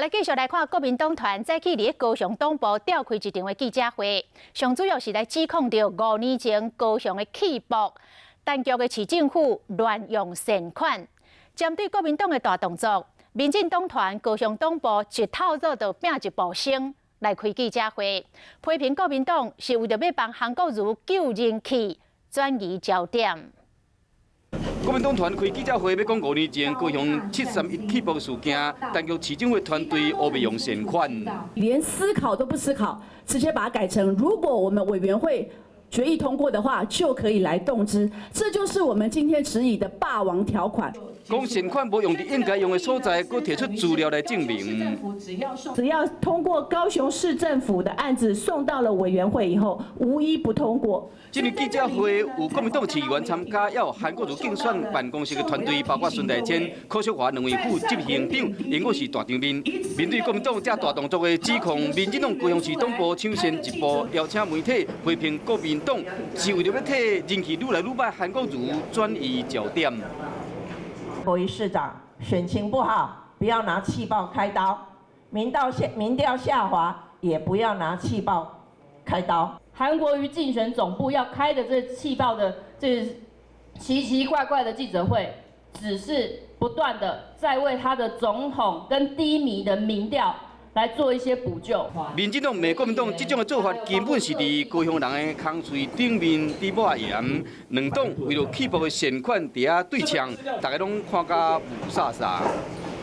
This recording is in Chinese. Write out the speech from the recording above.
来继续来看国民党团早起伫高雄党部召开一场的记者会，上主要是来指控着5年前高雄的弃博，陈局的市政府乱用善款。针对国民党的大动作，民进党团高雄党部一透早就拼一部声来开记者会，批评国民党是为着要帮韩国瑜救人气，转移焦点。 国民党团开记者会，要讲5年前高雄731弃博事件，但局市政府团队乌未用善款，连思考都不思考，直接把它改成，如果我们委员会决议通过的话，就可以来动之。这就是我们今天质疑的霸王条款。讲善款无用伫应该用的所在，佮提出资料来证明。只要通过高雄市政府的案子送到了委员会以后，无一不通过。 今日记者会有国民党市议员参加，也有韩国瑜竞选办公室的团队，包括孙大千、柯淑华两位副执行长，因我是大场面。面对国民党这大动作的指控，民进党高雄市党部抢先一步，邀请媒体批评国民党是为了要替人气愈来愈歹韩国瑜转移焦点。国瑜市长选情不好，不要拿气爆开刀；民调下滑，也不要拿气爆开刀。 韩国瑜竞选总部要开的这气爆的这奇奇怪怪的记者会，只是不断的在为他的总统跟低迷的民调来做一些补救。民进党骂国民党这种的做法，根本是伫高雄人的空嘴顶面滴抹盐。两党为了弃博的善款伫遐对呛，大家拢看甲雾煞煞。